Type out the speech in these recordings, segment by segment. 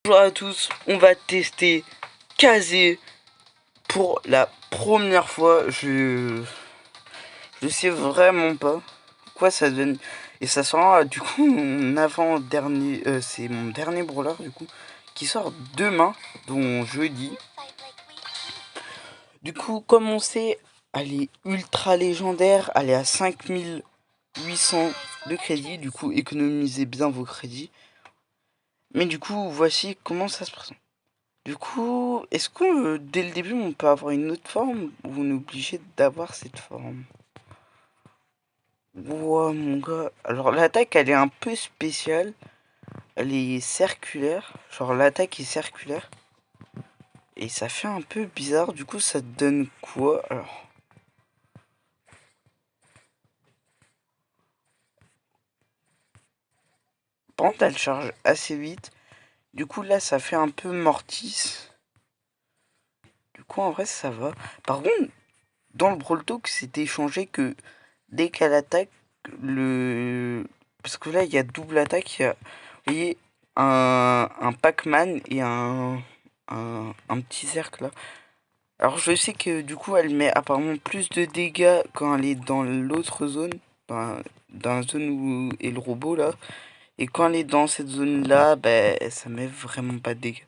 Bonjour à tous, on va tester Kazé pour la première fois. Je sais vraiment pas quoi ça donne. Et ça sera du coup mon avant-dernier, c'est mon dernier brawler du coup, qui sort demain, donc jeudi. Du coup, comme on sait, elle est ultra légendaire, elle est à 5800 de crédit, du coup économisez bien vos crédits. Mais du coup, voici comment ça se présente. Du coup, est-ce que dès le début on peut avoir une autre forme ou on est obligé d'avoir cette forme? Ouah mon gars, alors l'attaque elle est un peu spéciale, elle est circulaire, genre l'attaque est circulaire et ça fait un peu bizarre, du coup ça donne quoi alors? Par contre elle charge assez vite, du coup là ça fait un peu mortis, du coup en vrai ça va. Par contre, dans le Brawl Talk c'était échangé que dès qu'elle attaque, parce que là il y a double attaque, il y a, vous voyez, un Pac-Man et un petit cercle là. Alors je sais que du coup elle met apparemment plus de dégâts quand elle est dans l'autre zone, dans la zone où est le robot là. Et quand elle est dans cette zone là, ben ça met vraiment pas de dégâts.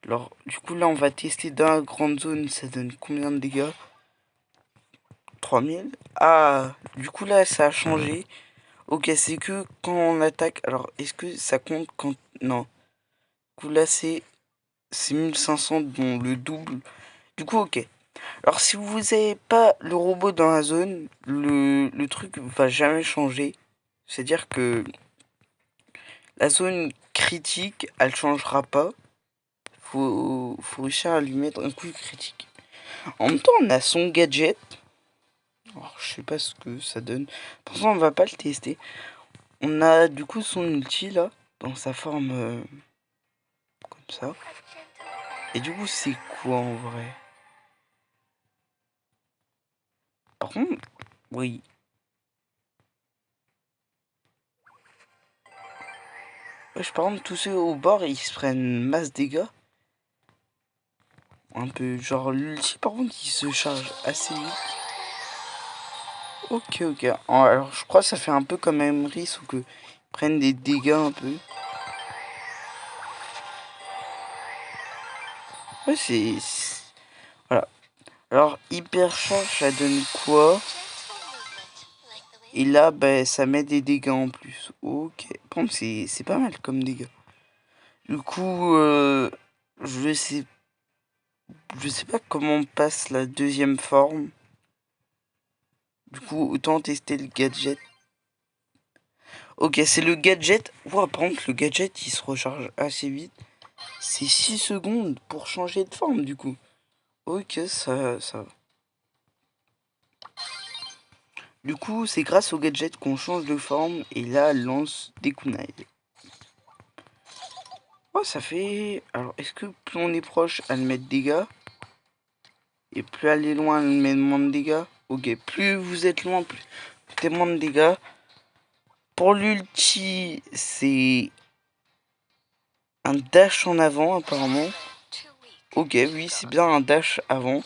Alors du coup là on va tester dans la grande zone, ça donne combien de dégâts? 3000. Ah, du coup là ça a changé. Ok, c'est que quand on attaque. Alors, est-ce que ça compte quand... Non. Du coup, là, c'est 1500, bon, le double. Du coup, ok. Alors, si vous n'avez pas le robot dans la zone, le truc va jamais changer. C'est-à-dire que la zone critique, elle changera pas. Faut réussir à lui mettre un coup critique. En même temps, on a son gadget. Alors, je sais pas ce que ça donne. Pour ça, on va pas le tester. On a du coup son ulti là, dans sa forme comme ça. Et du coup, c'est quoi en vrai? Par contre, oui. Wesh, par contre, tous ceux au bord, ils se prennent masse dégâts. Un peu, genre l'ulti, par contre, il se charge assez vite. Ok, ok. Alors, je crois que ça fait un peu comme Emrys ou que ils prennent des dégâts un peu. Ouais, voilà. Alors, hyper charge, ça donne quoi? Et là, ben, ça met des dégâts en plus. Ok. Par contre, c'est pas mal comme dégâts. Du coup, je sais, je sais pas comment on passe la deuxième forme. Du coup, autant tester le gadget. Ok, c'est le gadget. Ouah, par contre, le gadget, il se recharge assez vite. C'est 6 secondes pour changer de forme, du coup. Ok, ça va. Du coup, c'est grâce au gadget qu'on change de forme. Et là, elle lance des kunai. Oh, ça fait... Alors, est-ce que plus on est proche, elle met de dégâts? Et plus elle est loin, elle met moins de dégâts? Ok, plus vous êtes loin, plus moins de dégâts. Pour l'ulti, c'est un dash en avant, apparemment. Ok, oui, c'est bien un dash avant.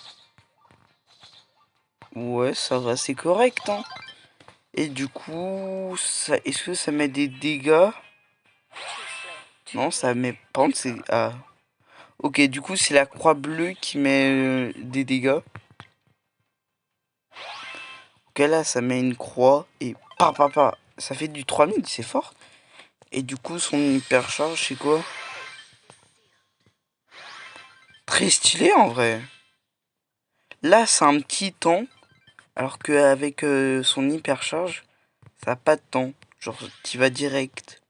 Ouais, ça va, c'est correct, hein. Et du coup, est-ce que ça met des dégâts? Non, ça met... Par contre, c'est... Ah. Ok, du coup, c'est la croix bleue qui met des dégâts. Ok, là, ça met une croix et... Ça fait du 3000, c'est fort. Et du coup, son hyper charge, c'est quoi? Très stylé, en vrai. Là, c'est un petit temps. Alors qu'avec son hypercharge, ça n'a pas de temps. Genre, tu vas direct.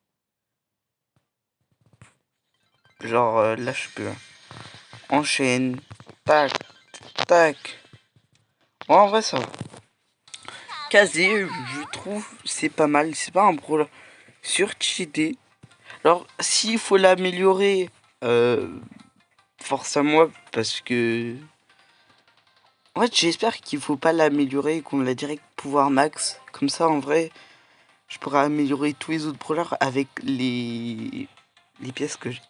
Genre, là, je peux. Enchaîne. Tac, tac. Ouais, en vrai, ça va. Kazé, je trouve, c'est pas mal. C'est pas un brawler surcheaté. Alors, s'il faut l'améliorer, force à moi, parce que... En fait, j'espère qu'il faut pas l'améliorer et qu'on l'a direct pouvoir max. Comme ça, en vrai, je pourrais améliorer tous les autres brawlers avec les pièces que j'ai.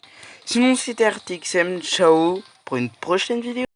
Sinon c'était RTXM, ciao pour une prochaine vidéo.